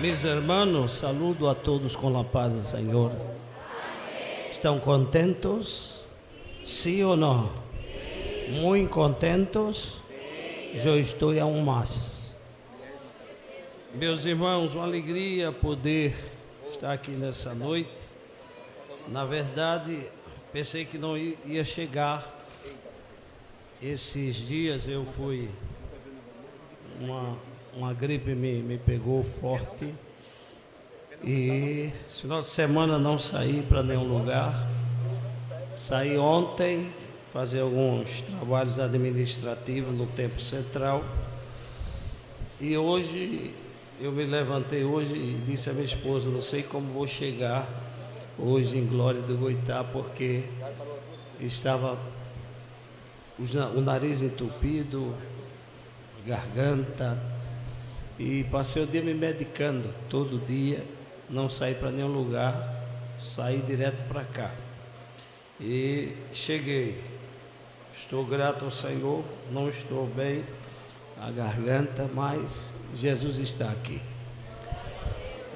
Mis hermanos, saludo a todos com a paz do Senhor. ¿Estão contentos? Sim ou não? Muito contentos? Eu estou aún mais. Meus irmãos, uma alegria poder estar aqui nessa noite. Na verdade, pensei que não ia chegar. Esses dias eu fui, uma gripe me pegou forte e esse final de semana não saí para nenhum lugar. Saí ontem fazer alguns trabalhos administrativos no Templo Central e hoje eu me levantei hoje e disse à minha esposa, não sei como vou chegar hoje em Glória do Goitá, porque estava o nariz entupido, garganta, e passei o dia me medicando todo dia, não saí para nenhum lugar, saí direto para cá e cheguei. Estou grato ao Senhor, não estou bem a garganta, mas Jesus está aqui.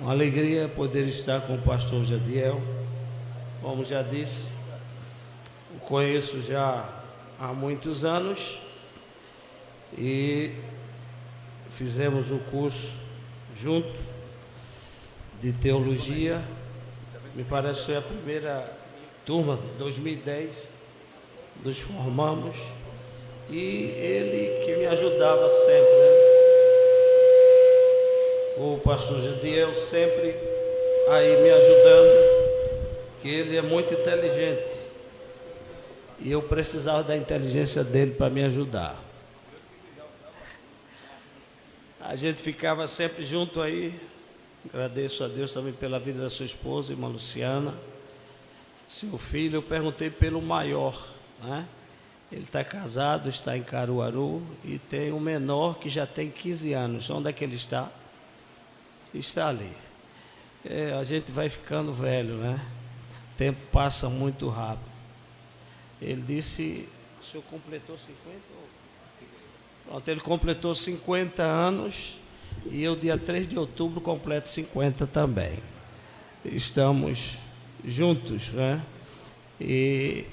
Uma alegria poder estar com o pastor Jadiel. Como já disse, o conheço já há muitos anos e fizemos o curso junto de teologia. Me parece que foi a primeira turma, 2010, nos formamos e ele que me ajudava sempre, né? O pastor Jadiel sempre aí me ajudando, que ele é muito inteligente e eu precisava da inteligência dele para me ajudar. A gente ficava sempre junto aí. Agradeço a Deus também pela vida da sua esposa, irmã Luciana. Seu filho, eu perguntei pelo maior, né? Ele está casado, está em Caruaru e tem um menor que já tem 15 anos. Onde é que ele está? Está ali. A gente vai ficando velho, né? O tempo passa muito rápido. Ele disse, o senhor completou 50? Pronto, ele completou 50 anos e eu, dia 3 de outubro, completo 50 também. Estamos juntos, né? E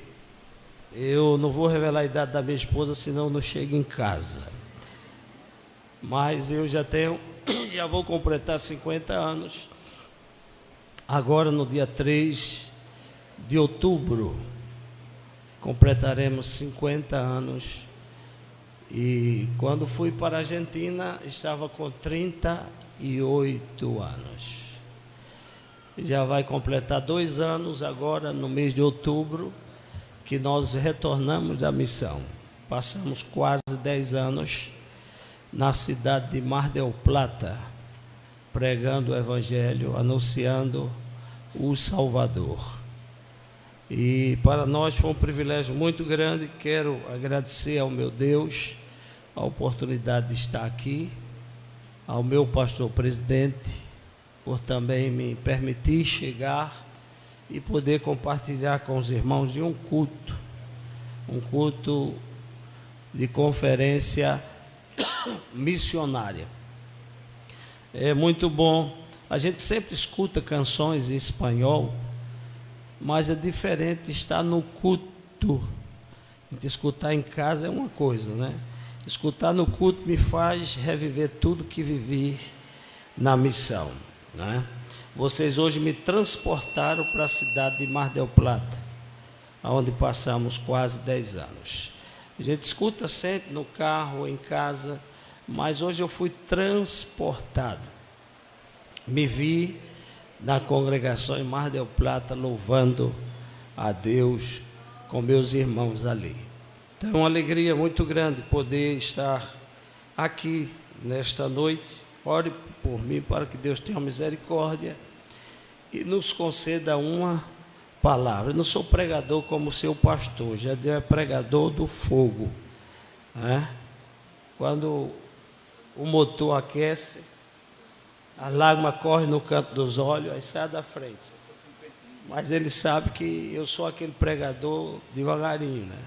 eu não vou revelar a idade da minha esposa, senão não chego em casa. Mas eu já vou completar 50 anos. Agora, no dia 3 de outubro, completaremos 50 anos. E quando fui para a Argentina, estava com 38 anos. Já vai completar 2 anos agora, no mês de outubro, que nós retornamos da missão. Passamos quase 10 anos na cidade de Mar del Plata, pregando o Evangelho, anunciando o Salvador. E para nós foi um privilégio muito grande. Quero agradecer ao meu Deus a oportunidade de estar aqui, ao meu pastor presidente, por também me permitir chegar e poder compartilhar com os irmãos de um culto de conferência missionária. É muito bom. A gente sempre escuta canções em espanhol, mas é diferente estar no culto. Escutar em casa é uma coisa, né? Escutar no culto me faz reviver tudo que vivi na missão, né? Vocês hoje me transportaram para a cidade de Mar del Plata, onde passamos quase 10 anos. A gente escuta sempre no carro, em casa, mas hoje eu fui transportado. Me vi na congregação em Mar del Plata, louvando a Deus com meus irmãos ali. Então é uma alegria muito grande poder estar aqui nesta noite. Ore por mim para que Deus tenha misericórdia e nos conceda uma palavra. Eu não sou pregador como seu pastor, já é pregador do fogo, né? Quando o motor aquece, a lágrima corre no canto dos olhos, aí sai da frente. Mas ele sabe que eu sou aquele pregador devagarinho, né?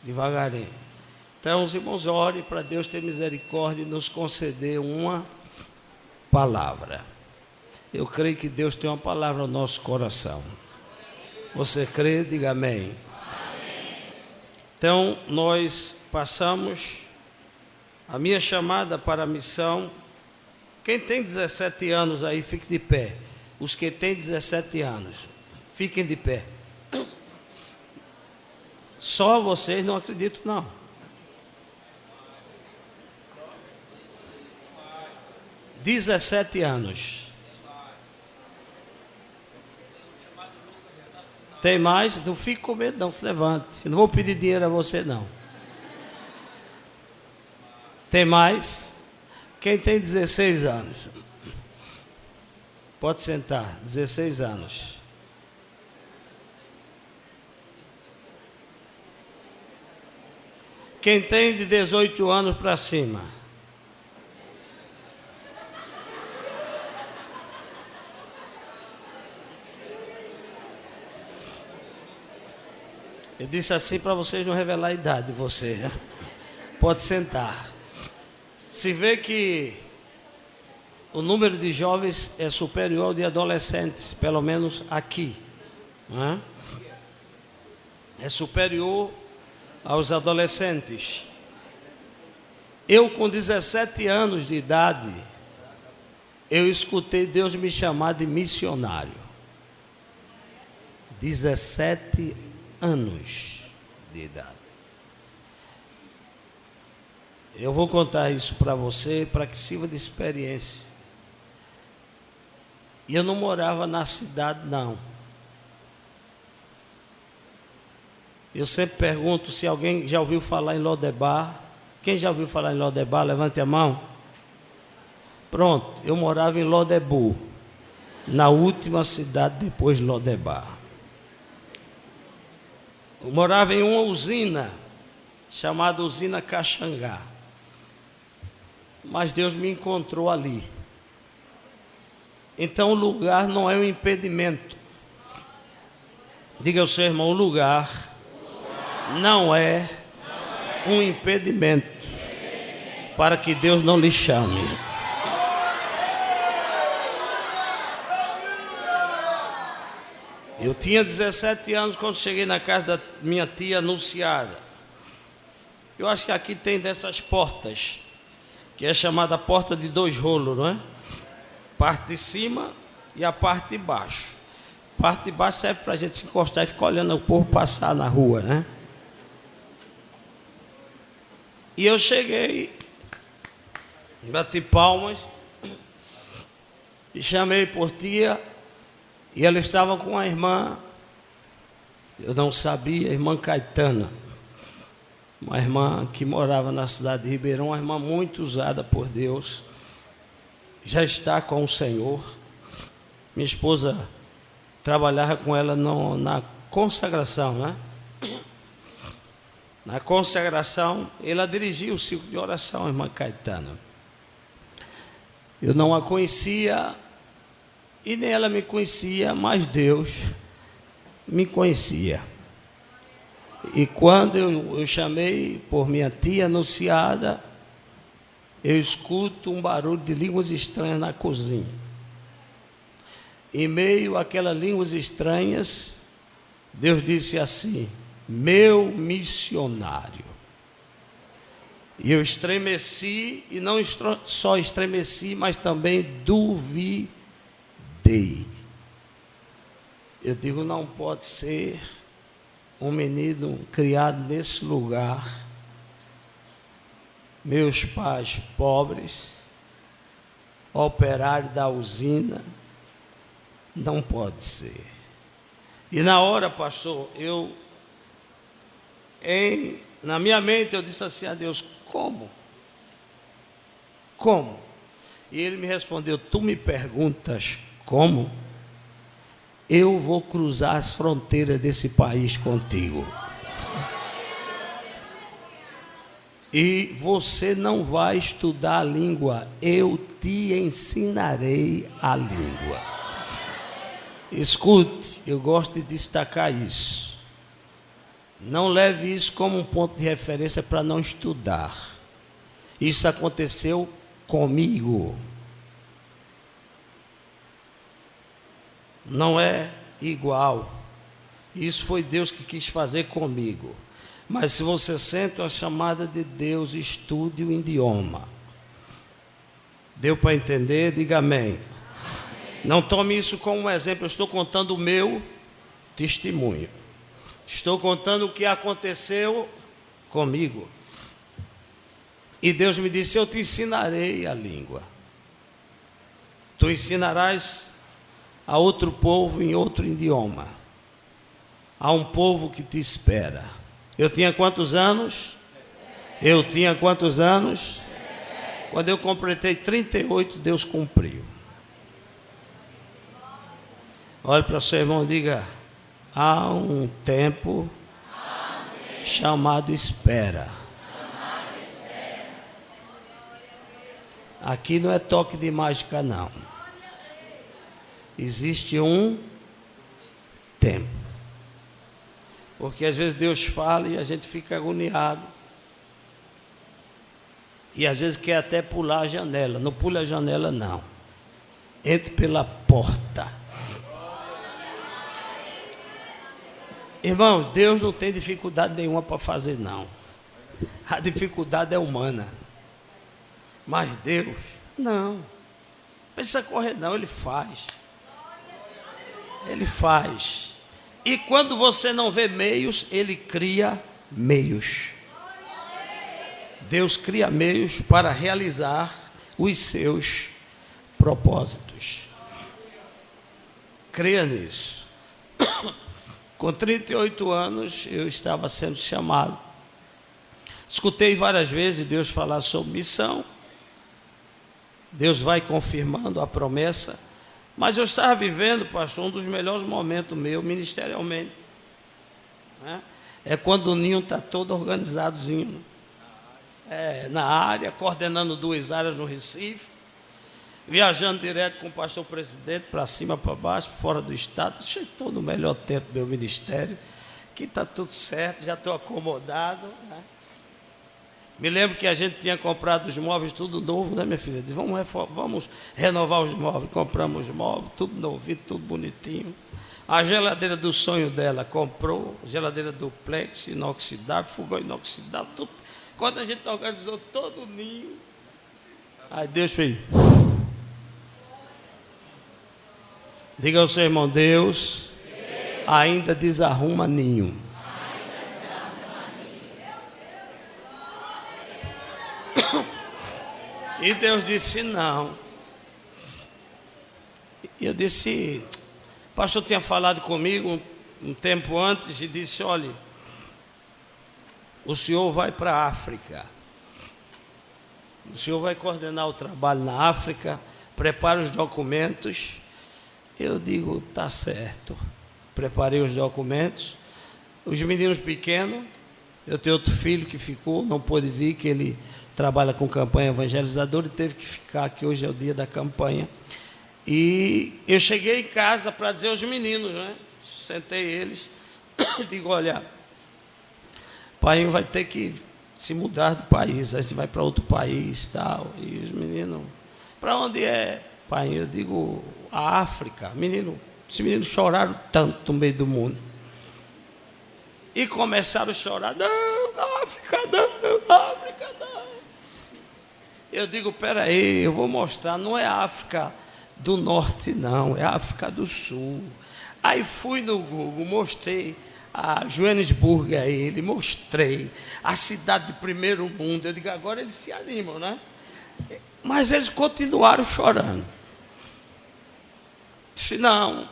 Devagarinho. Então, os irmãos, orem para Deus ter misericórdia e nos conceder uma palavra. Eu creio que Deus tem uma palavra no nosso coração. Você crê? Diga amém. Então, nós passamos a minha chamada para a missão. Quem tem 17 anos aí, fique de pé. Os que têm 17 anos, fiquem de pé. Só vocês não acreditam, não. Dezessete anos. Tem mais? Não fique com medo, não. Se levante. Não vou pedir dinheiro a você, não. Tem mais? Quem tem 16 anos? Pode sentar. 16 anos. Quem tem de 18 anos para cima? Eu disse assim para vocês não revelar a idade de vocês, né? Pode sentar. Se vê que o número de jovens é superior ao de adolescentes, pelo menos aqui, não é? É superior aos adolescentes. Eu com 17 anos de idade, eu escutei Deus me chamar de missionário. 17 anos de idade. Eu vou contar isso para você, para que sirva de experiência. E eu não morava na cidade, não. Eu sempre pergunto se alguém já ouviu falar em Lodebar. Quem já ouviu falar em Lodebar? Levante a mão. Pronto, eu morava em Lodebu, na última cidade depois de Lodebar. Eu morava em uma usina, chamada Usina Caxangá. Mas Deus me encontrou ali. Então o lugar não é um impedimento. Diga ao seu irmão, o lugar não é um impedimento para que Deus não lhe chame. Eu tinha 17 anos quando cheguei na casa da minha tia Anunciada. Eu acho que aqui tem dessas portas, que é chamada porta de 2 rolos, não é? Parte de cima e a parte de baixo. A parte de baixo serve para a gente se encostar e ficar olhando o povo passar na rua, né? E eu cheguei, bati palmas e chamei por tia. E ela estava com a irmã, eu não sabia, a irmã Caetana, uma irmã que morava na cidade de Ribeirão, uma irmã muito usada por Deus, já está com o Senhor. Minha esposa trabalhava com ela na consagração, né? Na consagração, ela dirigia o ciclo de oração, a irmã Caetana. Eu não a conhecia, e nem ela me conhecia, mas Deus me conhecia. E quando eu chamei por minha tia Anunciada, eu escuto um barulho de línguas estranhas na cozinha. Em meio àquelas línguas estranhas, Deus disse assim: meu missionário. E eu estremeci, e não só estremeci, mas também duvidei. Eu digo, não pode ser um menino criado nesse lugar, meus pais pobres, operário da usina, não pode ser. E na hora, pastor, na minha mente eu disse assim a Deus, como? Como? E ele me respondeu, tu me perguntas como? Eu vou cruzar as fronteiras desse país contigo. E você não vai estudar a língua, eu te ensinarei a língua. Escute, eu gosto de destacar isso. Não leve isso como um ponto de referência para não estudar. Isso aconteceu comigo. não é igual. Isso foi Deus que quis fazer comigo. Mas se você sente a chamada de Deus, estude o idioma. Deu para entender? Diga amém. Não tome isso como um exemplo. Eu estou contando o meu testemunho. Estou contando o que aconteceu comigo. E Deus me disse: eu te ensinarei a língua. Tu ensinarás a outro povo em outro idioma. Há um povo que te espera. Eu tinha quantos anos? Eu tinha quantos anos? Quando eu completei 38, Deus cumpriu. Olhe para o seu irmão e diga: há um tempo chamado espera. Aqui não é toque de mágica, não. Existe um tempo. Porque às vezes Deus fala e a gente fica agoniado. E às vezes quer até pular a janela. Não pule a janela, não. Entre pela porta. Irmãos, Deus não tem dificuldade nenhuma para fazer, não. A dificuldade é humana. Mas Deus, não. Não precisa correr, não. Ele faz. Ele faz. E quando você não vê meios, Ele cria meios. Deus cria meios para realizar os seus propósitos. Creia nisso. Com 38 anos, eu estava sendo chamado. Escutei várias vezes Deus falar sobre missão. Deus vai confirmando a promessa. Mas eu estava vivendo, pastor, um dos melhores momentos meu, ministerialmente. É quando o ninho está todo organizadozinho. Na área, coordenando 2 áreas no Recife. Viajando direto com o pastor presidente, para cima, para baixo, fora do estado. Estou no melhor tempo do meu ministério. Aqui está tudo certo, já estou acomodado. Me lembro que a gente tinha comprado os móveis tudo novo, né, minha filha? Disse, vamos renovar os móveis. Compramos os móveis, tudo novinho, tudo bonitinho. A geladeira do sonho dela comprou, geladeira duplex, inoxidável, fogão inoxidável, tudo. Quando a gente organizou todo o ninho, aí Deus fez. Diga ao seu irmão: Deus ainda desarruma ninho. E Deus disse não. E eu disse, o pastor tinha falado comigo um tempo antes e disse: olha, o senhor vai para a África. O senhor vai coordenar o trabalho na África, prepara os documentos. Eu digo, tá certo. Preparei os documentos. Os meninos pequenos, eu tenho outro filho que ficou, não pôde vir, que ele trabalha com campanha evangelizadora e teve que ficar, que hoje é o dia da campanha. E eu cheguei em casa para dizer aos meninos, né? Sentei eles, digo, olha, pai vai ter que se mudar do país, a gente vai para outro país, tal. E os meninos, para onde é, pai? Eu digo, a África. Os meninos choraram tanto no meio do mundo. E começaram a chorar, não, na África não, na África não. Eu digo, peraí, eu vou mostrar, não é África do Norte não, é África do Sul. Aí fui no Google, mostrei a Joanesburgo a ele, mostrei a cidade de primeiro mundo. Eu digo, agora eles se animam, né? Mas eles continuaram chorando. Disse, não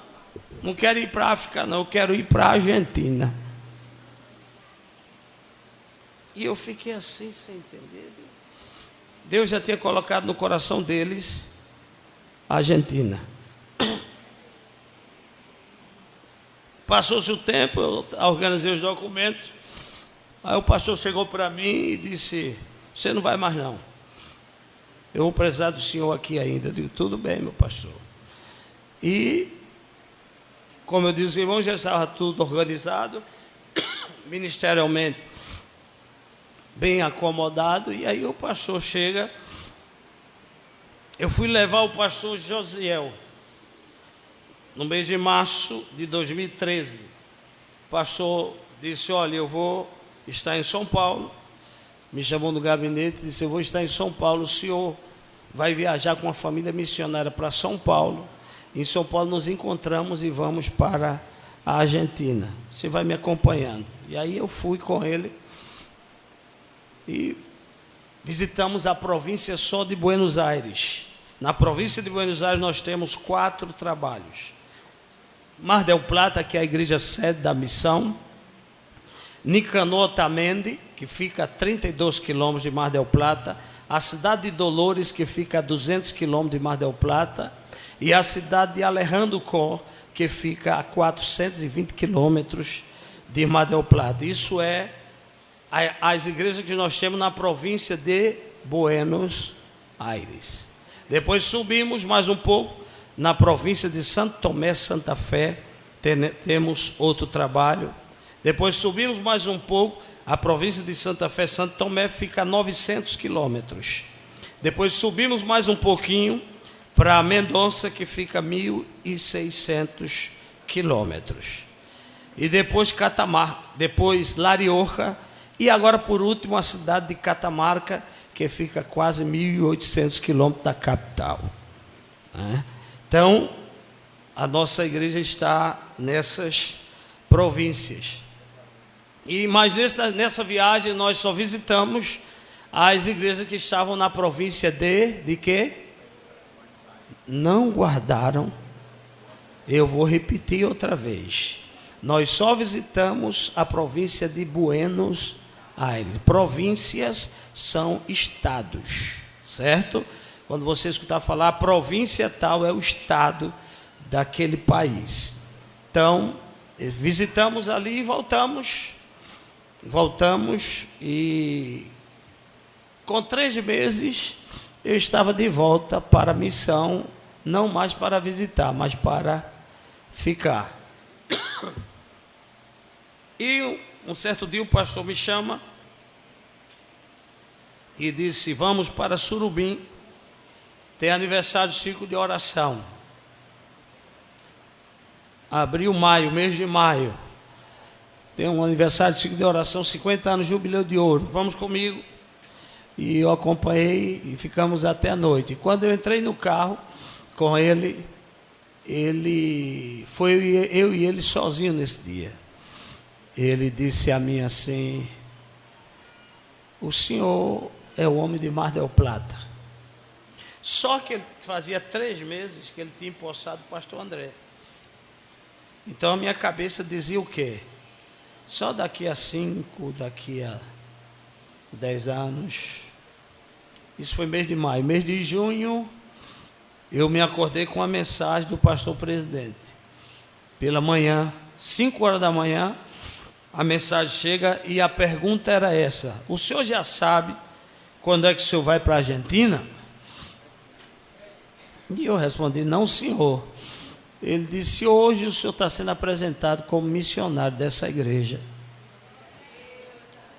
quero ir para a África não, eu quero ir para a Argentina. E eu fiquei assim, sem entender. Deus já tinha colocado no coração deles a Argentina. Passou-se o tempo, eu organizei os documentos. Aí o pastor chegou para mim e disse, você não vai mais não. Eu vou precisar do senhor aqui ainda. Eu digo, tudo bem, meu pastor. E, como eu disse, irmãos, já estava tudo organizado, ministerialmente bem acomodado. E aí o pastor chega. Eu fui levar o pastor Josiel. no mês de março de 2013, o pastor disse: olha, eu vou estar em São Paulo. Me chamou no gabinete e disse: eu vou estar em São Paulo, o senhor vai viajar com a família missionária para São Paulo. Em São Paulo nos encontramos e vamos para a Argentina. Você vai me acompanhando. E aí eu fui com ele e visitamos a província só de Buenos Aires. Na província de Buenos Aires nós temos 4 trabalhos. Mar del Plata, que é a igreja sede da missão. Nicanor Otamendi, que fica a 32 quilômetros de Mar del Plata. A cidade de Dolores, que fica a 200 quilômetros de Mar del Plata. E a cidade de Alejandro Cor, que fica a 420 quilômetros de Mar del Plata. Isso é as igrejas que nós temos na província de Buenos Aires. Depois subimos mais um pouco, na província de Santo Tomé, Santa Fé, temos outro trabalho. Depois subimos mais um pouco, a província de Santa Fé, Santo Tomé, fica a 900 quilômetros. Depois subimos mais um pouquinho para Mendonça, que fica a 1.600 quilômetros. E depois Catamarca, depois La Rioja, e agora por último a cidade de Catamarca, que fica quase 1.800 quilômetros da capital. Então, a nossa igreja está nessas províncias. Mas nessa viagem nós só visitamos as igrejas que estavam na província de quê? Não guardaram. Eu vou repetir outra vez. Nós só visitamos a província de Buenos Aires. Províncias são estados, certo? Quando você escutar falar, a província tal é o estado daquele país. Então, visitamos ali e voltamos e com 3 meses eu estava de volta para a missão, não mais para visitar, mas para ficar. E um certo dia o pastor me chama e disse: vamos para Surubim, tem aniversário do ciclo de oração. Abril, maio, mês de maio, tem um aniversário de ciclo de oração, 50 anos, jubileu de ouro. Vamos comigo. E eu acompanhei e ficamos até a noite. E quando eu entrei no carro com ele, foi eu e ele sozinho nesse dia. Ele disse a mim assim: o senhor é o homem de Mar del Plata. Só que ele fazia 3 meses que ele tinha empossado o pastor André. Então a minha cabeça dizia o quê? Só daqui a 5, daqui a 10 anos. Isso foi mês de maio. Mês de junho, eu me acordei com a mensagem do pastor presidente. Pela manhã, 5 horas da manhã, a mensagem chega e a pergunta era essa: o senhor já sabe quando é que o senhor vai para a Argentina? E eu respondi: não, senhor. Ele disse: hoje o senhor está sendo apresentado como missionário dessa igreja.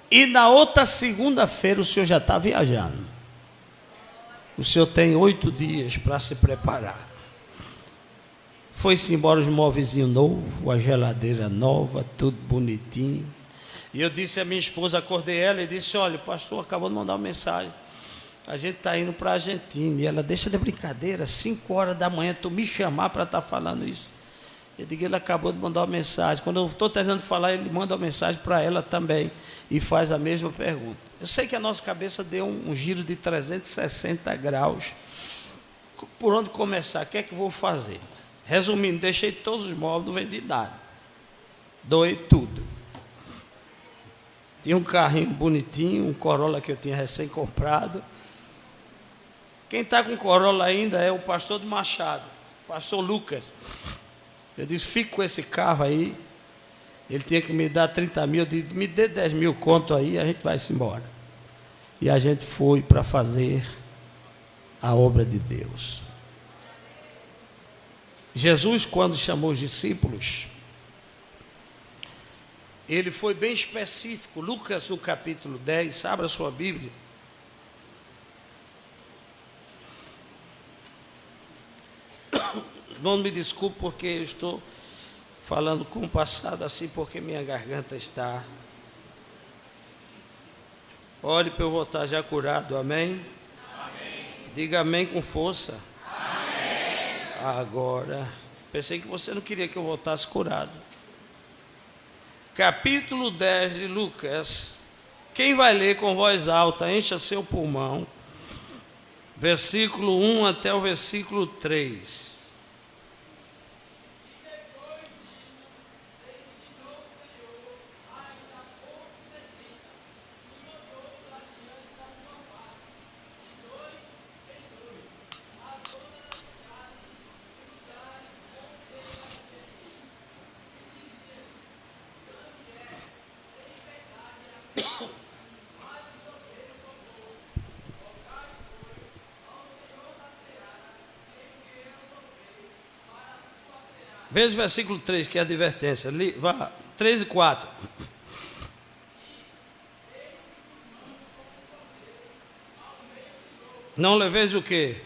E na outra segunda-feira o senhor já está viajando. O senhor tem 8 dias para se preparar. Foi-se embora os móvelzinhos novos, a geladeira nova, tudo bonitinho. E eu disse à minha esposa, acordei ela e disse: olha, o pastor acabou de mandar uma mensagem. A gente está indo para a Argentina. E ela: deixa de brincadeira, 5 horas da manhã tu me chamar para estar falando isso. Eu digo: ele acabou de mandar uma mensagem. Quando eu estou terminando de falar, ele manda uma mensagem para ela também e faz a mesma pergunta. Eu sei que a nossa cabeça deu um giro de 360 graus. Por onde começar? O que é que eu vou fazer? Resumindo, deixei todos os móveis, não vendi nada. Doei tudo. Tinha um carrinho bonitinho, um Corolla que eu tinha recém comprado. Quem está com Corolla ainda é o pastor do Machado, pastor Lucas. Eu disse: fique com esse carro aí. Ele tinha que me dar 30 mil. Eu disse: me dê 10 mil conto aí, a gente vai-se embora. E a gente foi para fazer a obra de Deus. Jesus, quando chamou os discípulos, ele foi bem específico. Lucas, no capítulo 10, abra sua Bíblia. Não me desculpe porque eu estou falando com o passado assim, porque minha garganta está. Ore para eu voltar já curado, amém? Amém. Diga amém com força. Amém. Agora, pensei que você não queria que eu voltasse curado. Capítulo 10 de Lucas. Quem vai ler com voz alta, encha seu pulmão. Versículo 1 até o versículo 3. Veja o versículo 3, que é a advertência. Vá, 3 e 4. Não leveis o quê?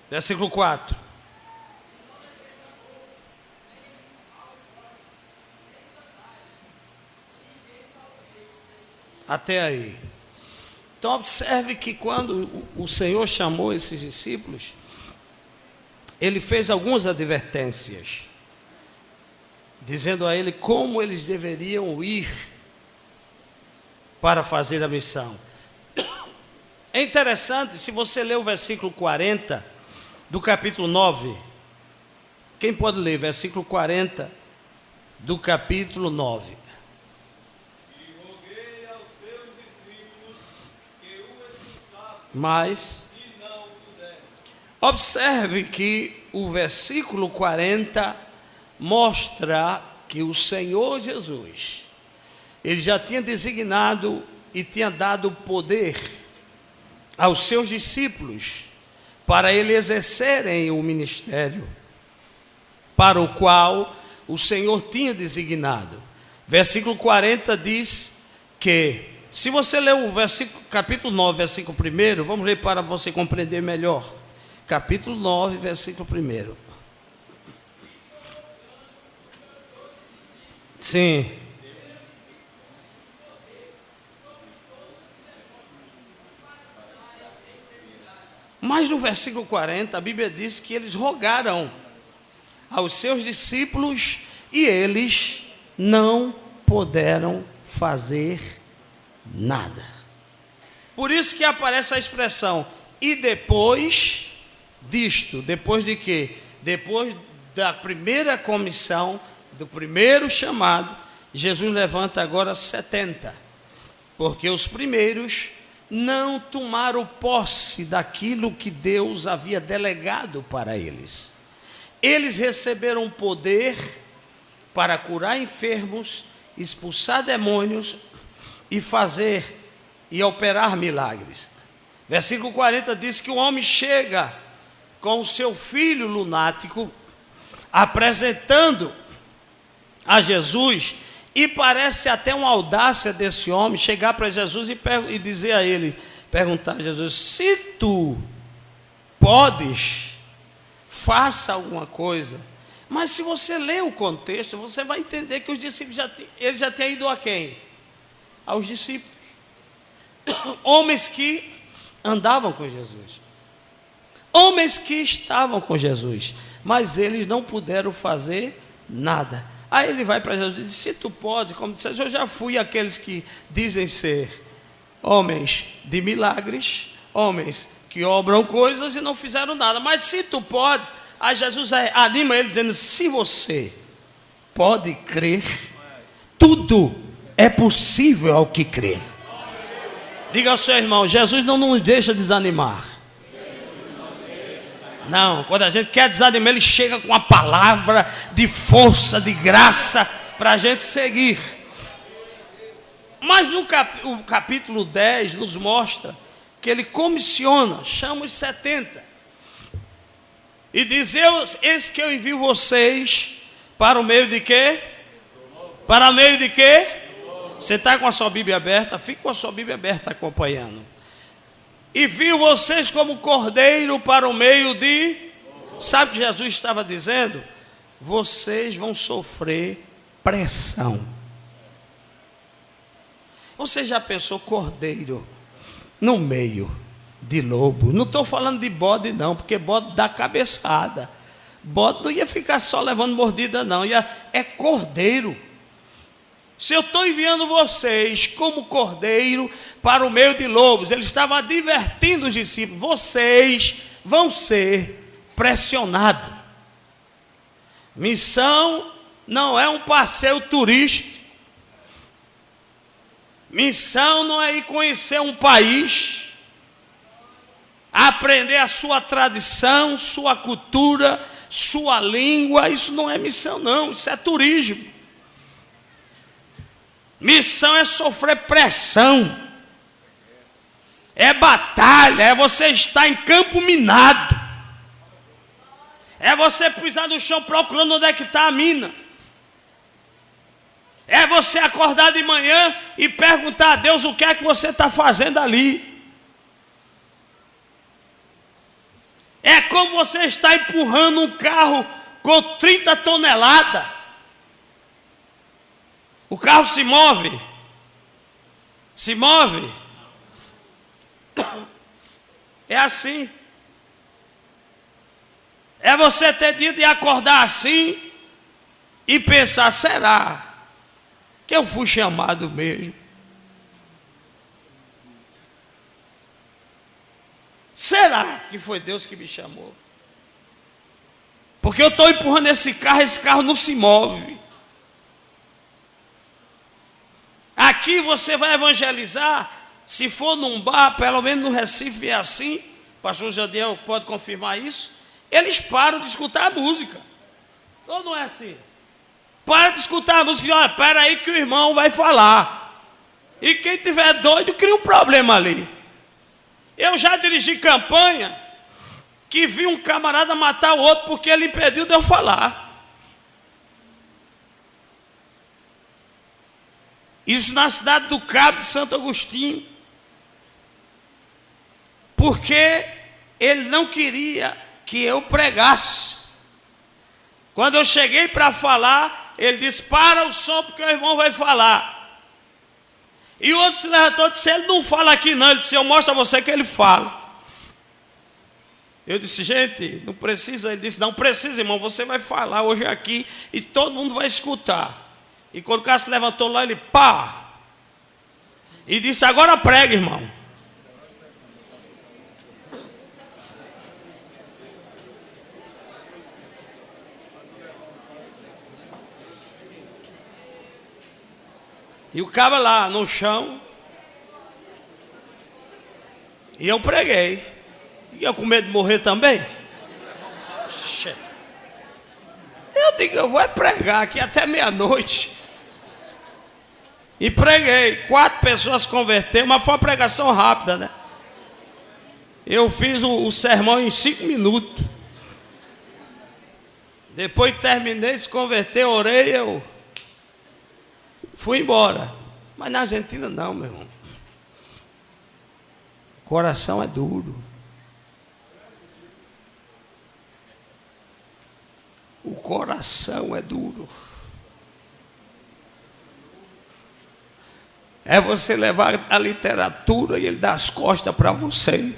Versículo 4. Até aí. Então observe que quando o Senhor chamou esses discípulos, Ele fez algumas advertências, dizendo a ele como eles deveriam ir para fazer a missão. É interessante, se você ler o versículo 40 do capítulo 9, quem pode ler? Versículo 40 do capítulo 9. E roguei aos teus discípulos que o expulsassem, Mas e não puderam. observe que o versículo 40 mostra que o Senhor Jesus, Ele já tinha designado e tinha dado poder aos seus discípulos para eles exercerem o ministério para o qual o Senhor tinha designado. Versículo 40 diz que, se você ler o versículo, capítulo 9, versículo 1, vamos ler para você compreender melhor. Capítulo 9, versículo 1. Sim. Mas no versículo 40, a Bíblia diz que eles rogaram aos seus discípulos e eles não puderam fazer nada. Por isso que aparece a expressão, e depois disto, depois de quê? Depois da primeira comissão, do primeiro chamado, Jesus levanta agora 70, porque os primeiros não tomaram posse daquilo que Deus havia delegado para eles. Eles receberam poder para curar enfermos, expulsar demônios e fazer e operar milagres. Versículo 40 diz que o homem chega com o seu filho lunático, apresentando a Jesus, e parece até uma audácia desse homem chegar para Jesus e dizer a ele, perguntar a Jesus, se tu podes, faça alguma coisa. Mas se você ler o contexto, você vai entender que os discípulos ele já tinha ido a quem? Aos discípulos, homens que andavam com Jesus, homens que estavam com Jesus, mas eles não puderam fazer nada. Aí ele vai para Jesus e diz, se tu pode, como disse, eu já fui aqueles que dizem ser homens de milagres, homens que obram coisas e não fizeram nada, mas se tu podes. Aí Jesus anima ele dizendo, se você pode crer, tudo é possível ao que crer. Diga ao seu irmão, Jesus não nos deixa desanimar. Não, quando a gente quer desanimar, Ele chega com a palavra de força, de graça, para a gente seguir. Mas no capítulo 10 nos mostra que Ele comissiona, chama os 70. E diz, eis que eu envio vocês para o meio de quê? Para o meio de quê? Você está com a sua Bíblia aberta? Fique com a sua Bíblia aberta acompanhando. e viu vocês como cordeiro para o meio de... Sabe o que Jesus estava dizendo? Vocês vão sofrer pressão. Você já pensou cordeiro no meio de lobo? Não estou falando de bode não, porque bode dá cabeçada. Bode não ia ficar só levando mordida não, é cordeiro. Se eu estou enviando vocês como cordeiro para o meio de lobos, ele estava advertindo os discípulos, vocês vão ser pressionados. Missão não é um passeio turístico. Missão não é ir conhecer um país, aprender a sua tradição, sua cultura, sua língua. Isso não é missão não, isso é turismo. Missão é sofrer pressão, é batalha, é você estar em campo minado, é você pisar no chão procurando onde é que está a mina, é você acordar de manhã e perguntar a Deus o que é que você está fazendo ali. É como você está empurrando um carro com 30 toneladas. O carro se move. Se move. É assim. É você ter dia de acordar assim e pensar, será que eu fui chamado mesmo? Será que foi Deus que me chamou? Porque eu estou empurrando esse carro não se move. Aqui você vai evangelizar, se for num bar, pelo menos no Recife é assim, o pastor Jadiel pode confirmar isso, eles param de escutar a música. Ou não é assim? Para de escutar a música e olha, espera aí que o irmão vai falar. E quem tiver doido cria um problema ali. Eu já dirigi campanha que vi um camarada matar o outro porque ele impediu de eu falar. Isso na cidade do Cabo de Santo Agostinho. Porque ele não queria que eu pregasse. Quando eu cheguei para falar, ele disse, para o som porque o irmão vai falar. E o outro se levantou e disse, ele não fala aqui não. Ele disse, eu mostro a você que ele fala. Eu disse, gente, não precisa. Ele disse, não precisa, irmão, você vai falar hoje aqui e todo mundo vai escutar. E quando o cara se levantou lá, ele pá! E disse, agora prega, irmão. E o cara lá no chão. E eu preguei. Eu com medo de morrer também? Eu digo, eu vou pregar aqui até meia-noite. E preguei, 4 pessoas se converteram, mas foi uma pregação rápida, né? Eu fiz o sermão em 5 minutos. Depois que terminei, se converteu, orei, eu fui embora. Mas na Argentina não, meu irmão. O coração é duro. O coração é duro. É você levar a literatura e ele dá as costas para você.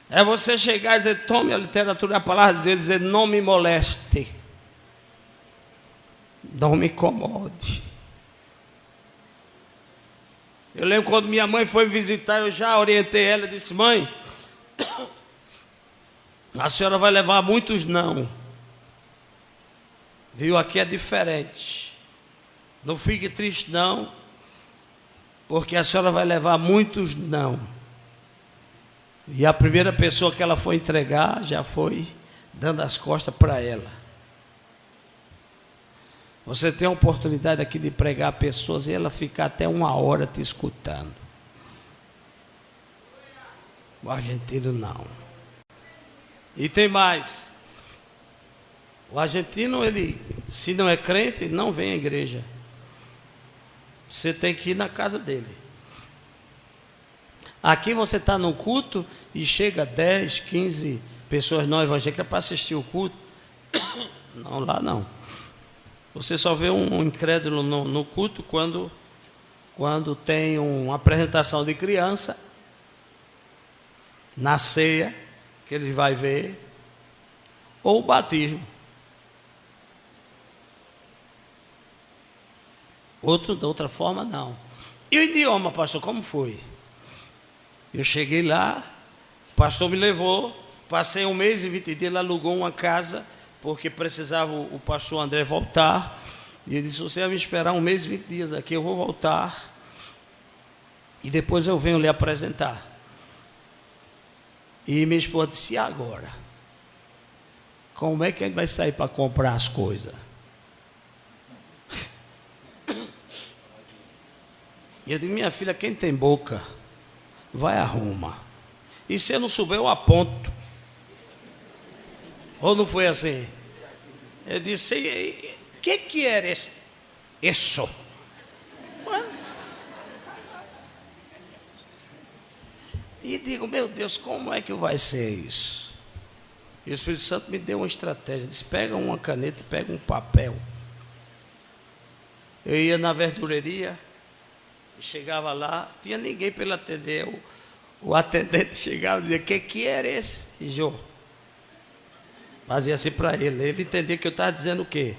É você chegar e dizer, tome a literatura, a palavra dizer, não me moleste. Não me incomode. Eu lembro quando minha mãe foi me visitar, eu já orientei ela, disse, mãe, a senhora vai levar muitos não. Viu, aqui é diferente. Não fique triste não, porque a senhora vai levar muitos não. E a primeira pessoa que ela foi entregar, já foi dando as costas para ela. Você tem a oportunidade aqui de pregar pessoas e ela ficar até 1 hora te escutando. O argentino não. E tem mais. O argentino, ele, se não é crente, ele não vem à igreja. Você tem que ir na casa dele. Aqui você está no culto e chega 10, 15 pessoas não evangélicas para assistir o culto. Não, lá não. Você só vê um incrédulo no culto quando tem uma apresentação de criança, na ceia, que ele vai ver, ou o batismo. Da outra forma, não. E o idioma, pastor, como foi? Eu cheguei lá, o pastor me levou, passei 1 mês e 20 dias, ele alugou uma casa, porque precisava o pastor André voltar. E ele disse: você vai me esperar 1 mês e 20 dias aqui, eu vou voltar. E depois eu venho lhe apresentar. E minha esposa disse: e agora? Como é que a gente vai sair para comprar as coisas? E eu digo: minha filha, quem tem boca, vai arruma. E se eu não souber, eu aponto. Ou não foi assim? Eu disse: o que era isso? E digo: meu Deus, como é que vai ser isso? E o Espírito Santo me deu uma estratégia. Disse: pega uma caneta, pega um papel. Eu ia na verdureria, chegava lá, tinha ninguém para ele atender. O atendente chegava e dizia: que era esse? E Jô fazia assim para ele. Ele entendia que eu estava dizendo o quê?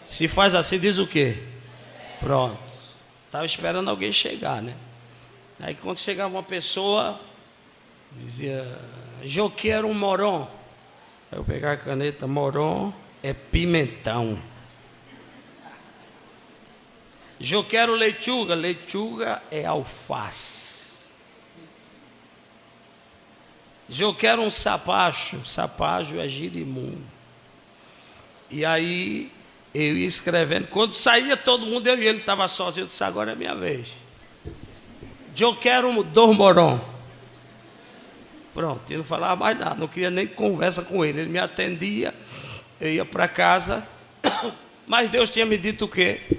Se faz assim, diz o quê? Pronto. Estava esperando alguém chegar, né? Aí quando chegava uma pessoa, dizia: Jô, quero um moron. Aí eu pegava a caneta: moron é pimentão. Eu quero lechuga. Lechuga é alface. Eu quero um sapacho. Sapajo é girimum. E aí eu ia escrevendo. Quando saía todo mundo, eu e ele estava sozinho. Eu disse: agora é minha vez. Eu quero 2 moron. Pronto, eu não falava mais nada. Não queria nem conversa com ele. Ele me atendia. Eu ia para casa. Mas Deus tinha me dito o quê?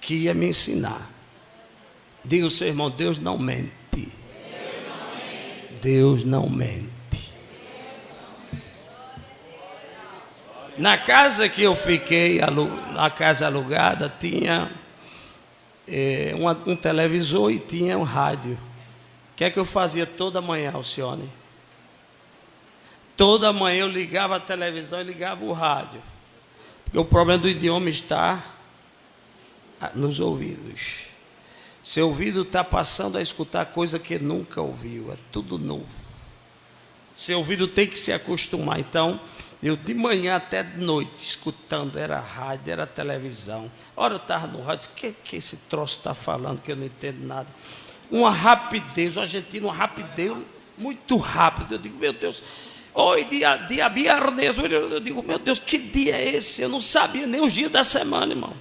Que ia me ensinar. Diga o seu irmão: Deus não mente. Deus não mente. Na casa que eu fiquei, na casa alugada, tinha um televisor e tinha um rádio. O que é que eu fazia toda manhã, Alcione? Toda manhã eu ligava a televisão e ligava o rádio. Porque o problema do idioma está nos ouvidos. Seu ouvido está passando a escutar coisa que nunca ouviu. É tudo novo. Seu ouvido tem que se acostumar. Então, eu de manhã até de noite escutando, era rádio, era televisão. Ora eu estava no rádio, disse: que esse troço está falando que eu não entendo nada? Uma rapidez, o argentino, uma rapidez muito rápido. Eu digo: meu Deus, hoje dia viernes. Eu digo: meu Deus, que dia é esse? Eu não sabia nem os dias da semana, irmão.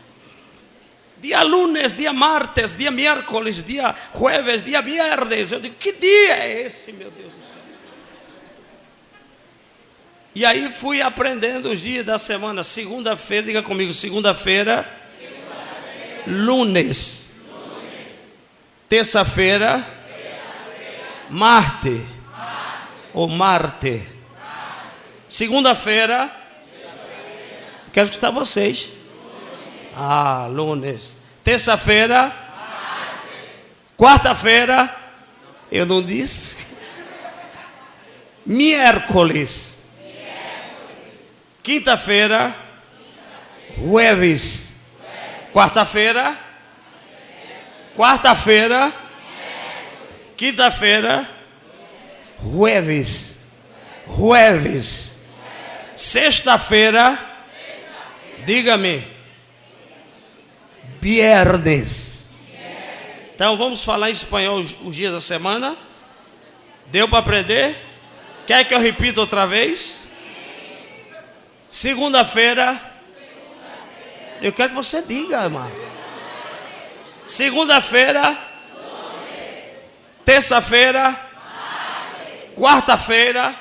Dia lunes, dia martes, dia miércoles, dia jueves, dia viernes. Eu digo: que dia é esse, meu Deus do céu? E aí fui aprendendo os dias da semana. Segunda-feira, diga comigo: segunda-feira, lunes. Terça-feira, Marte. Ou Marte. Segunda-feira, quero escutar vocês. Lunes. Terça-feira, quarta-feira, eu não disse. Miércoles. Quinta-feira, jueves. Quarta-feira, quinta-feira, jueves. Sexta-feira, diga-me, viernes. Então vamos falar em espanhol os dias da semana. Deu para aprender? Quer que eu repita outra vez? Segunda-feira. Eu quero que você diga, irmão. Segunda-feira. Terça-feira. Quarta-feira.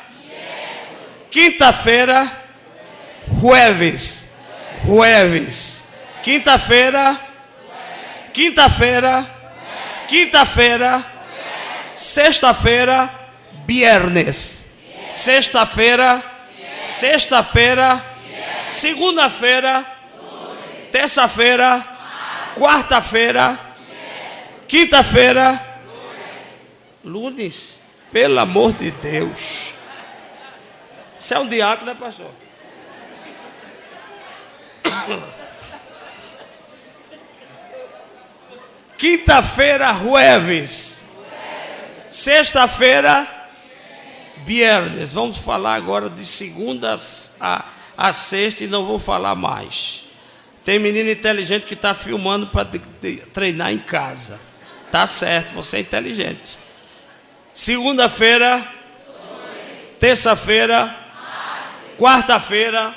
Quinta-feira. Jueves. Quinta-feira. Quinta-feira. Sexta-feira. Viernes. Sexta-feira. Sexta-feira. Segunda-feira. Terça-feira. Quarta-feira. Quinta-feira. Lunes. Pelo amor de Deus. Você é um diácono, né, pastor? Quinta-feira, jueves. Sexta-feira, viernes. Vamos falar agora de segunda a sexta e não vou falar mais. Tem menino inteligente que está filmando para treinar em casa. Tá certo, você é inteligente. Segunda-feira, terça-feira, quarta-feira,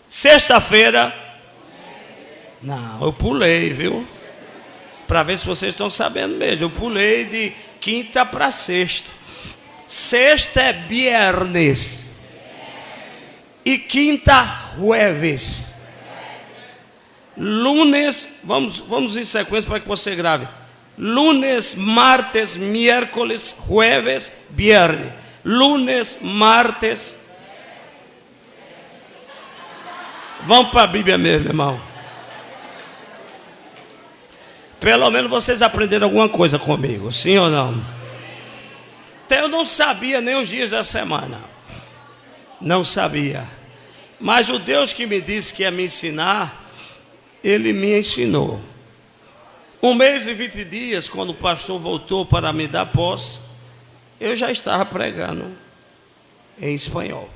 sexta-feira. Não, eu pulei, viu? Para ver se vocês estão sabendo mesmo. Eu pulei de quinta para sexta. Sexta é viernes. E quinta, jueves. Lunes, vamos em sequência para que você grave. Lunes, martes, miércoles, jueves, viernes. Lunes, martes. Vamos para a Bíblia mesmo, irmão. Pelo menos vocês aprenderam alguma coisa comigo, sim ou não? Então eu não sabia nem os dias da semana. Não sabia. Mas o Deus que me disse que ia me ensinar, Ele me ensinou. 1 mês e 20 dias, quando o pastor voltou para me dar posse, eu já estava pregando em espanhol.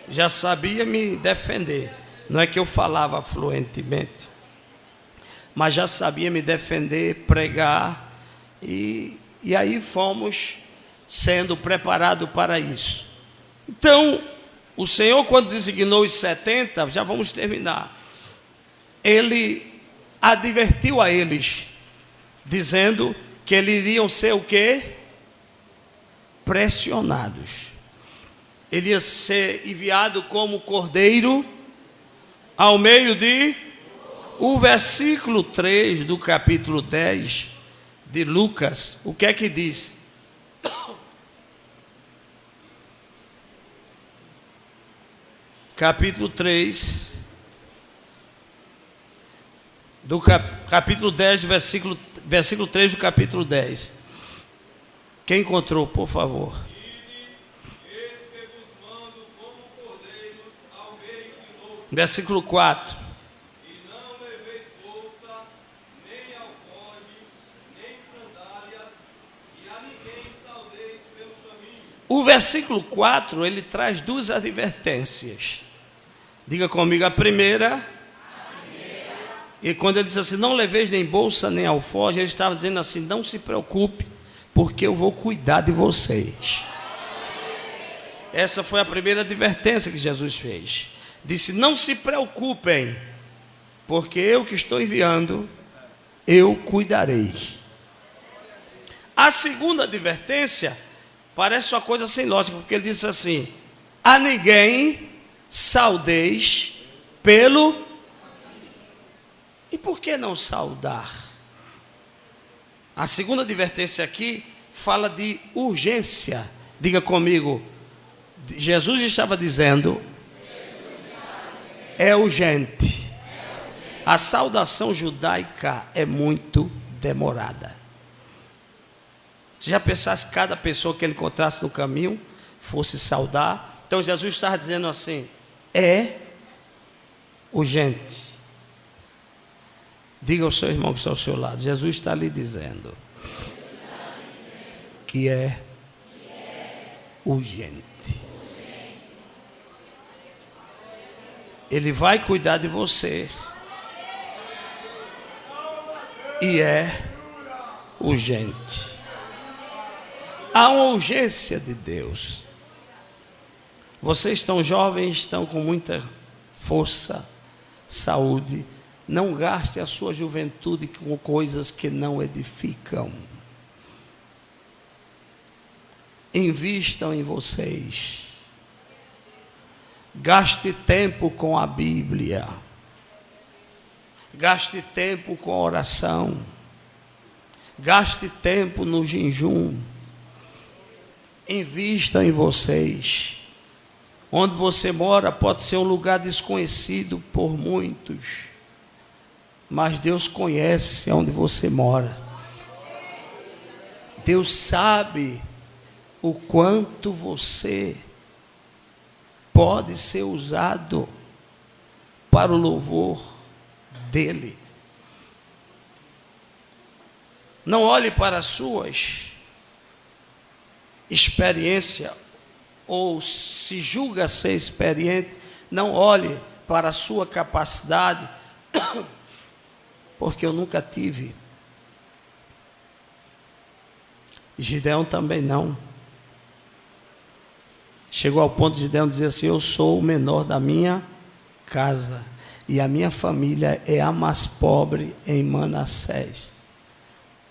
Já sabia me defender. Não é que eu falava fluentemente, mas já sabia me defender, pregar, e aí fomos sendo preparados para isso. Então, o Senhor, quando designou os 70, já vamos terminar, Ele advertiu a eles, dizendo que eles iriam ser o quê? Pressionados. Ele ia ser enviado como cordeiro ao meio de... O versículo 3 do capítulo 10 de Lucas, o que é que diz? Capítulo 3, do capítulo 10, do versículo 3 do capítulo 10. Quem encontrou, por favor? Versículo 4. O versículo 4, ele traz duas advertências. Diga comigo a primeira. E quando ele diz assim, não leveis nem bolsa nem alforje, ele estava dizendo assim, não se preocupe, porque eu vou cuidar de vocês. Essa foi a primeira advertência que Jesus fez. Disse, não se preocupem, porque eu que estou enviando, eu cuidarei. A segunda advertência parece uma coisa sem lógica, porque ele disse assim, a ninguém saudeis pelo... E por que não saudar? A segunda advertência aqui fala de urgência. Diga comigo, Jesus estava dizendo, é urgente. A saudação judaica é muito demorada. Se já pensasse que cada pessoa que ele encontrasse no caminho fosse saudar? Então Jesus estava dizendo assim, é urgente. Diga ao seu irmão que está ao seu lado, Jesus está lhe dizendo que é urgente. Ele vai cuidar de você. E é urgente. Há uma urgência de Deus. Vocês estão jovens, estão com muita força, saúde. Não gaste a sua juventude com coisas que não edificam. Invistam em vocês. Gaste tempo com a Bíblia. Gaste tempo com oração. Gaste tempo no jejum. Invista em vocês. Onde você mora pode ser um lugar desconhecido por muitos, mas Deus conhece onde você mora. Deus sabe o quanto você pode ser usado para o louvor dele. Não olhe para as suas experiências, ou se julga ser experiente, não olhe para a sua capacidade, porque eu nunca tive. Gideão também não. Chegou ao ponto de Gideão dizer assim: eu sou o menor da minha casa, e a minha família é a mais pobre em Manassés.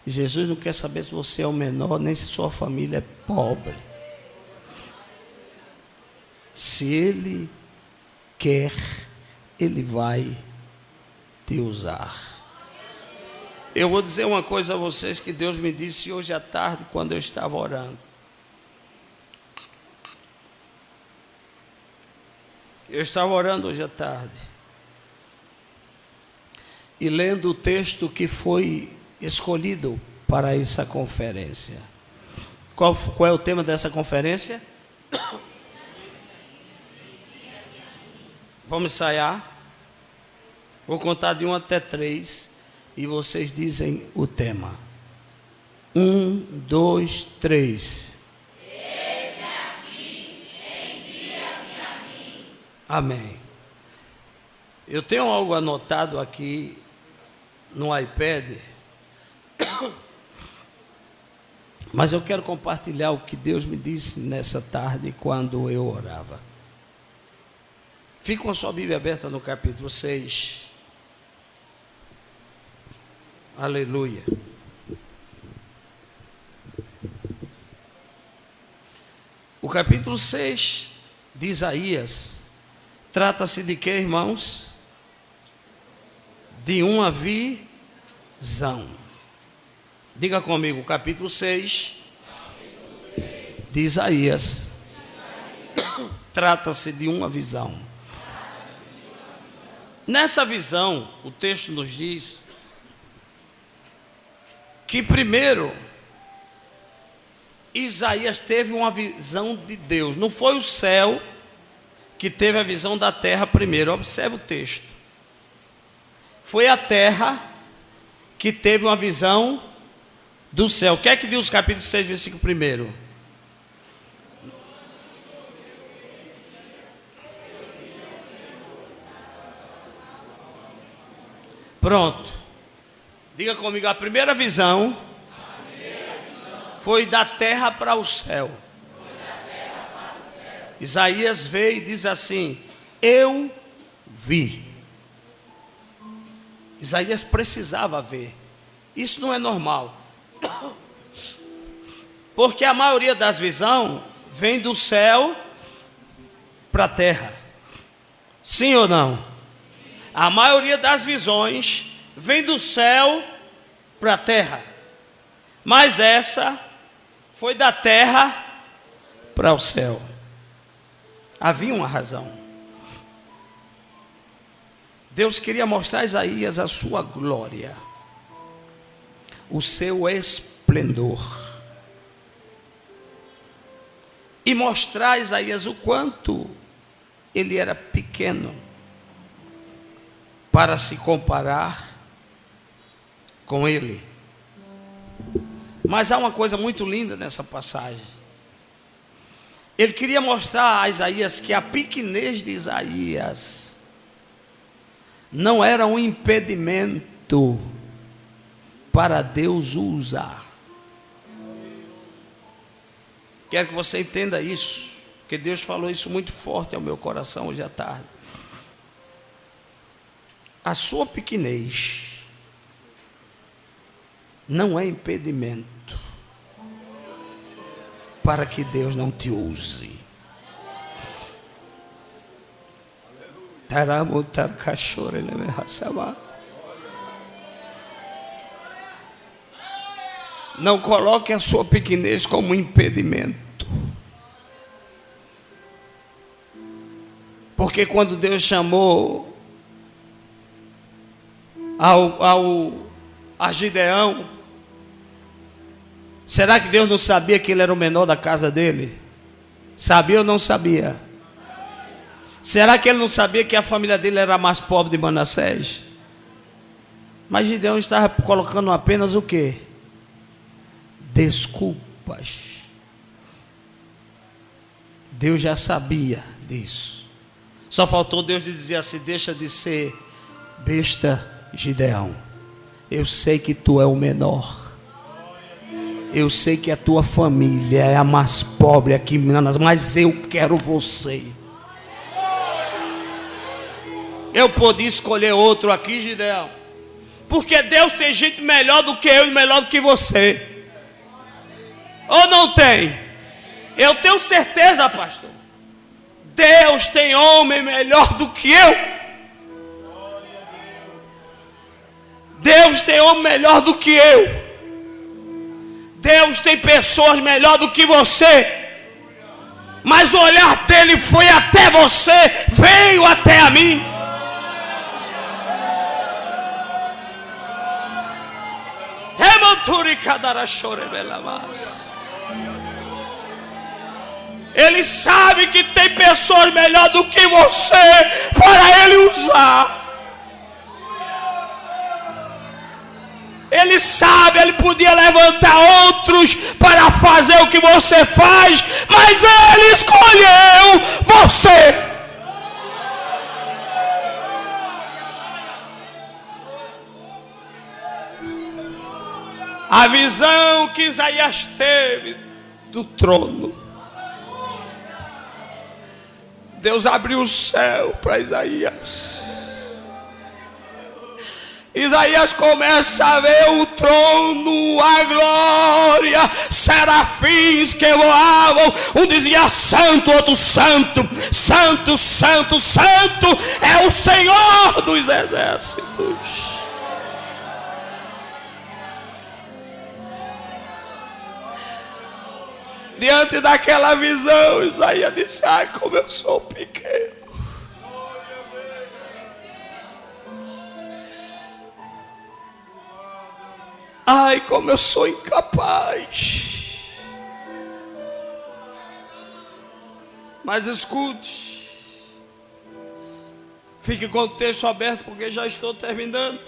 Jesus não quer saber se você é o menor, nem se sua família é pobre. Se Ele quer, Ele vai te usar. Eu vou dizer uma coisa a vocês que Deus me disse hoje à tarde, quando eu estava orando. Eu estava orando hoje à tarde e lendo o texto que foi escolhido para essa conferência. Qual é o tema dessa conferência? Vamos ensaiar. Vou contar de 1 até 3 e vocês dizem o tema. 1, 2, 3. Eis-me aqui, envia-me a mim. Amém. Eu tenho algo anotado aqui no iPad, mas eu quero compartilhar o que Deus me disse nessa tarde quando eu orava. Fique com a sua Bíblia aberta no capítulo 6. Aleluia. O capítulo 6 de Isaías trata-se de quê, irmãos? De uma visão. Diga comigo, capítulo 6 de Isaías trata-se de uma visão. Nessa visão, o texto nos diz que primeiro Isaías teve uma visão de Deus. Não foi o céu que teve a visão da terra primeiro. Observe o texto. Foi a terra que teve uma visão do céu. O que é que diz o capítulo 6, versículo 1? Pronto. Diga comigo, a primeira visão foi da terra para o céu. Isaías veio e diz assim: eu vi. Isaías precisava ver. Isso não é normal. Porque a maioria das visões vem do céu para a terra. Sim ou não? A maioria das visões vem do céu para a terra. Mas essa foi da terra para o céu. Havia uma razão. Deus queria mostrar a Isaías a sua glória, o seu esplendor, e mostrar a Isaías o quanto ele era pequeno para se comparar com ele. Mas há uma coisa muito linda nessa passagem. Ele queria mostrar a Isaías que a pequenez de Isaías não era um impedimento para Deus o usar. Quero que você entenda isso, porque Deus falou isso muito forte ao meu coração hoje à tarde. A sua pequenez não é impedimento para que Deus não te use. Não coloque a sua pequenez como impedimento. Porque quando Deus chamou a Gideão, será que Deus não sabia que ele era o menor da casa dele? Sabia ou não sabia? Será que ele não sabia que a família dele era a mais pobre de Manassés? Mas Gideão estava colocando apenas o quê? Desculpas. Deus já sabia disso. Só faltou Deus lhe dizer assim: deixa de ser besta, Gideão. Eu sei que tu é o menor. Eu sei que a tua família é a mais pobre aqui em Minas, mas eu quero você. Eu podia escolher outro aqui, Gideão, porque Deus tem gente melhor do que eu e melhor do que você. Ou não tem? Eu tenho certeza, pastor. Deus tem homem melhor do que eu. Deus tem homem melhor do que eu. Deus tem pessoas melhor do que você. Mas o olhar dele foi até você, veio até a mim. Ele sabe que tem pessoas melhor do que você para ele usar. Ele sabe, ele podia levantar outros para fazer o que você faz, mas ele escolheu você. A visão que Isaías teve do trono, Deus abriu o céu para Isaías. Isaías começa a ver o trono, a glória, serafins que voavam. Um dizia santo, outro santo, santo, santo, santo é o Senhor dos exércitos. Diante daquela visão, Isaías disse: ai, como eu sou pequeno. Ai, como eu sou incapaz. Mas escute, fique com o texto aberto, porque já estou terminando.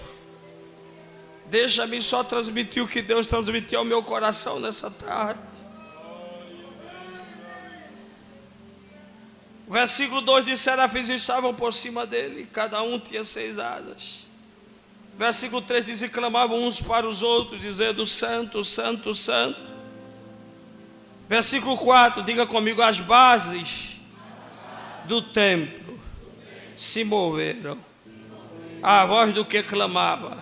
Deixa-me só transmitir o que Deus transmitiu ao meu coração nessa tarde. O versículo 2 diz: serafins estavam por cima dele, cada um tinha 6 asas. Versículo 3 diz: e clamavam uns para os outros, dizendo: santo, santo, santo. Versículo 4, diga comigo: as bases do templo se moveram à voz do que clamava,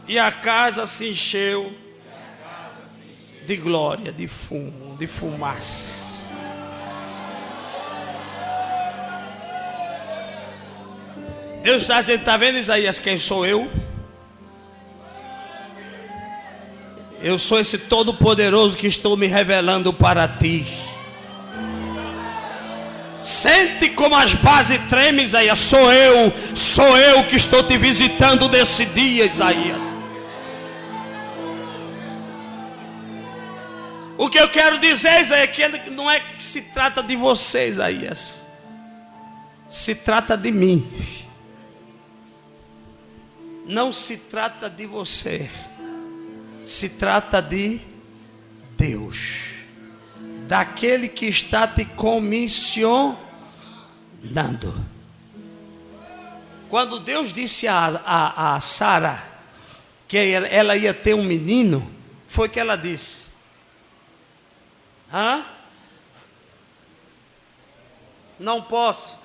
e a casa se encheu de glória, de fumo, de fumaça. Deus está dizendo: está vendo, Isaías, quem sou eu? Eu sou esse todo-poderoso que estou me revelando para ti. Sente como as bases tremem, Isaías. Sou eu que estou te visitando nesse dia, Isaías. O que eu quero dizer, Isaías, é que não é que se trata de você, Isaías. Se trata de mim. Não se trata de você, se trata de Deus, daquele que está te comissionando. Quando Deus disse a Sara que ela ia ter um menino, foi que ela disse: não posso,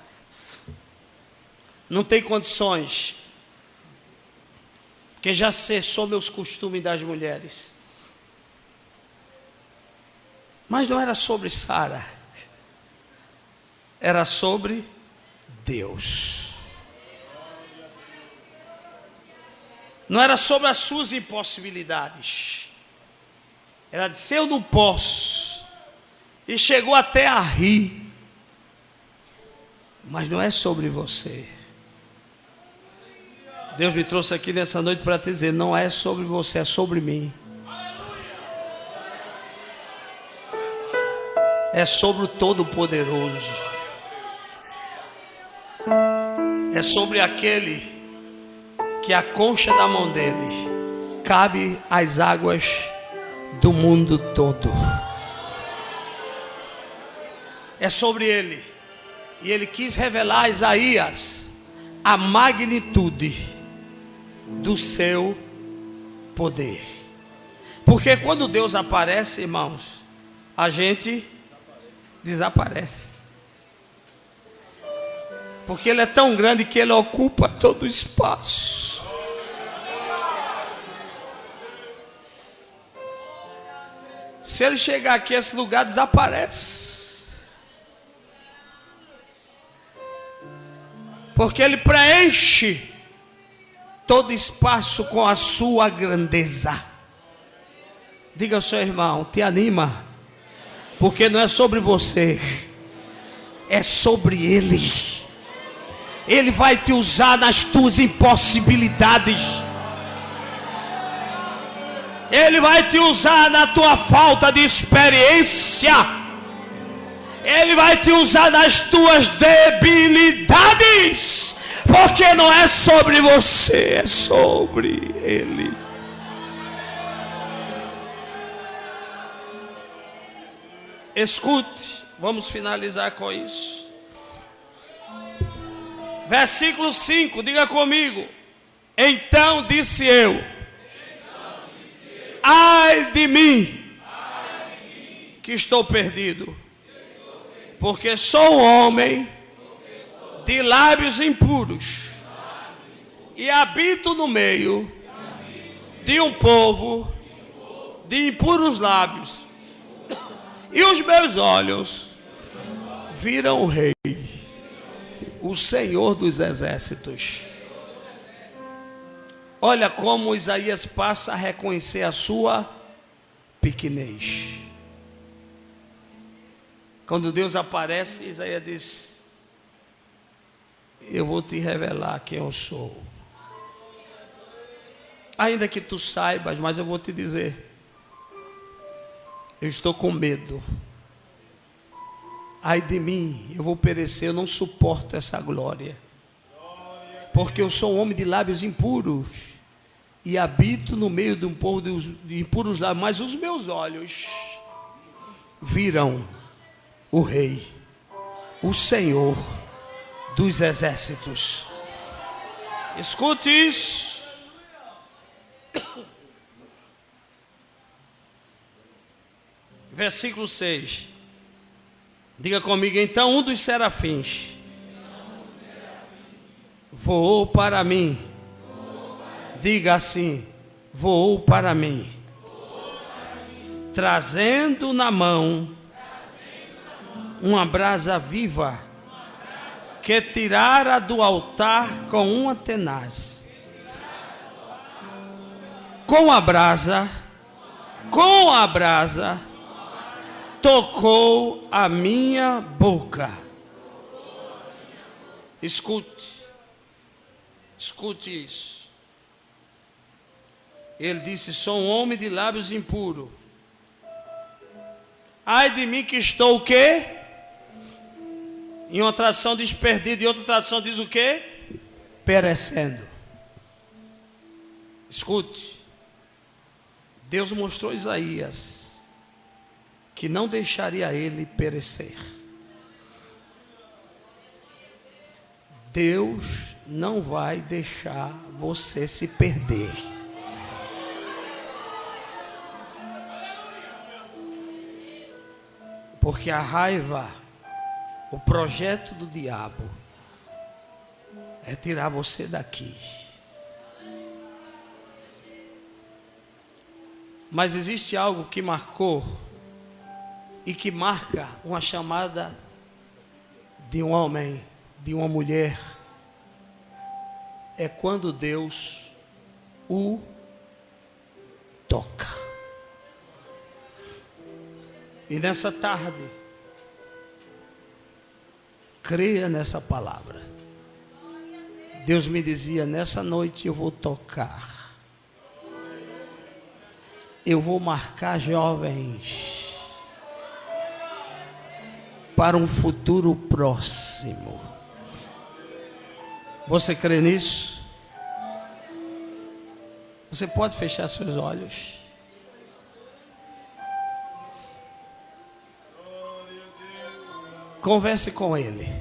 não tem condições, porque já cessou meus costumes das mulheres. Mas não era sobre Sara, era sobre Deus. Não era sobre as suas impossibilidades, Ela disse: eu não posso. E chegou até a rir. Mas não é sobre você. Deus me trouxe aqui nessa noite para te dizer: não é sobre você, é sobre mim. É sobre o Todo-Poderoso. É sobre aquele que a concha da mão dele cabe às águas do mundo todo. É sobre ele. E ele quis revelar a Isaías a magnitude do seu poder. Porque quando Deus aparece, irmãos, a gente desaparece. Porque ele é tão grande que ele ocupa todo o espaço. Se ele chegar aqui, esse lugar desaparece. Porque ele preenche todo espaço com a sua grandeza. Diga ao seu irmão: te anima. Porque não é sobre você, é sobre ele. Ele vai te usar nas tuas impossibilidades. Ele vai te usar na tua falta de experiência. Ele vai te usar nas tuas debilidades. Porque não é sobre você, é sobre ele. Escute, vamos finalizar com isso. Versículo 5, diga comigo. Então disse eu: ai de mim, que estou perdido, porque sou um homem de lábios impuros, e habito no meio de um povo de impuros lábios, e os meus olhos viram o Rei, o Senhor dos exércitos. Olha como Isaías passa a reconhecer a sua pequenez. Quando Deus aparece, Isaías diz: eu vou te revelar quem eu sou. Ainda que tu saibas, mas eu vou te dizer: eu estou com medo. Ai de mim, eu vou perecer, eu não suporto essa glória. Porque eu sou um homem de lábios impuros e habito no meio de um povo de impuros lábios, mas os meus olhos viram o Rei, o Senhor dos exércitos. Escute isso. Versículo 6. Diga comigo: então um dos serafins voou para mim. Diga assim: voou para mim, trazendo na mão uma brasa viva, que tirara do altar com uma tenaz. Com a brasa, tocou a minha boca. Escute isso. Ele disse: sou um homem de lábios impuros. Ai de mim que estou o quê? Em uma tradução diz perdido, em outra tradução diz o quê? Perecendo. Escute. Deus mostrou a Isaías que não deixaria ele perecer. Deus não vai deixar você se perder. Porque a raiva, o projeto do diabo é tirar você daqui. Mas existe algo que marcou e que marca uma chamada de um homem, de uma mulher. É quando Deus o toca. E nessa tarde, creia nessa palavra. Deus me dizia, nessa noite eu vou tocar. Eu vou marcar jovens para um futuro próximo. Você crê nisso? Você pode fechar seus olhos. Converse com Ele.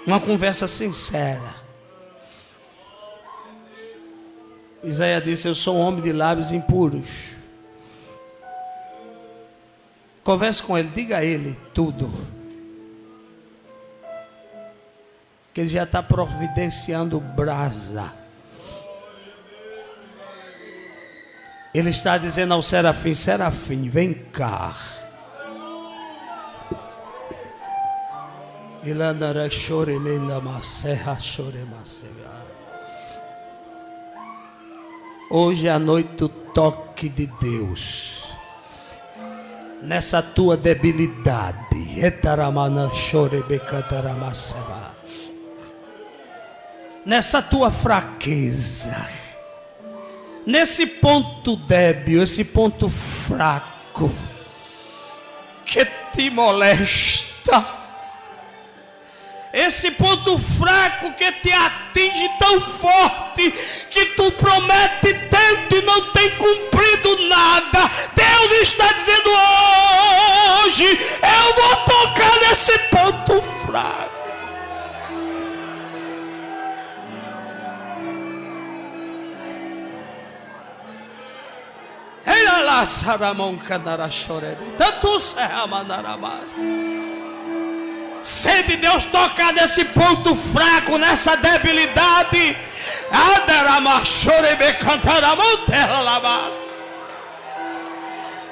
Uma conversa sincera. Isaías disse, eu sou um homem de lábios impuros. Converse com Ele, diga a Ele tudo. Que Ele já está providenciando brasa. Ele está dizendo ao serafim, serafim, vem cá. Hoje é a noite do toque de Deus. Nessa tua debilidade. Nessa tua fraqueza. Nesse ponto débil, esse ponto fraco. Que te molesta. Esse ponto fraco que te atinge tão forte que tu promete tanto e não tem cumprido nada. Deus está dizendo hoje, eu vou tocar nesse ponto fraco. Sente Deus tocar nesse ponto fraco, nessa debilidade.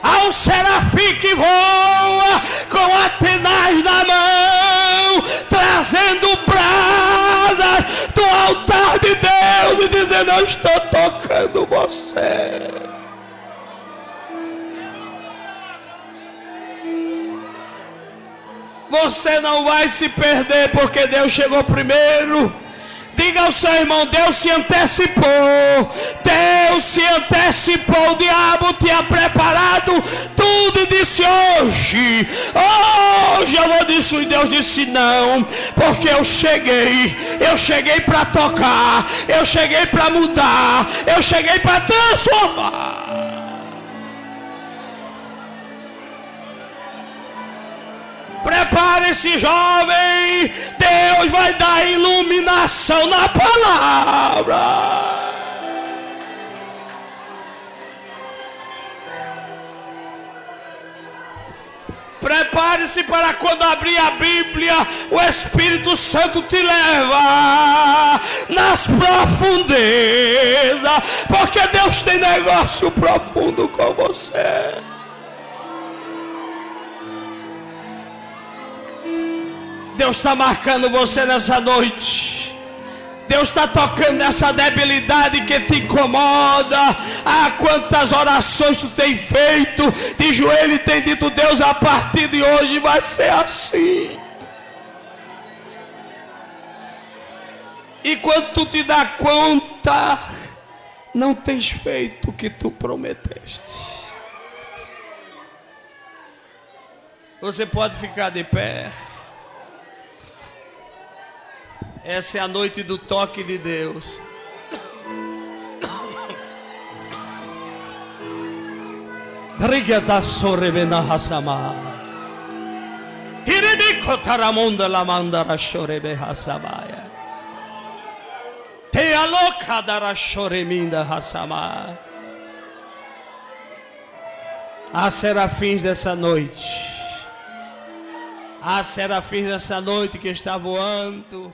Há um serafim que voa com a tenaz na mão, trazendo brasas do altar de Deus e dizendo, eu estou tocando você. Você não vai se perder porque Deus chegou primeiro. Diga ao seu irmão, Deus se antecipou. Deus se antecipou. O diabo tinha preparado tudo e disse hoje eu vou destruir. Deus disse não, porque eu cheguei para tocar, eu cheguei para mudar, eu cheguei para transformar. Prepare-se, jovem. Deus vai dar iluminação na palavra. Prepare-se para quando abrir a Bíblia, o Espírito Santo te leva nas profundezas, porque Deus tem negócio profundo com você. Deus está marcando você nessa noite. Deus está tocando nessa debilidade que te incomoda. Quantas orações tu tem feito de joelho e tem dito, Deus, a partir de hoje vai ser assim. E quando tu te dá conta, não tens feito o que tu prometeste. Você pode ficar de pé. Essa é a noite do toque de Deus. Há serafins dessa noite. Há serafins nessa noite que está voando.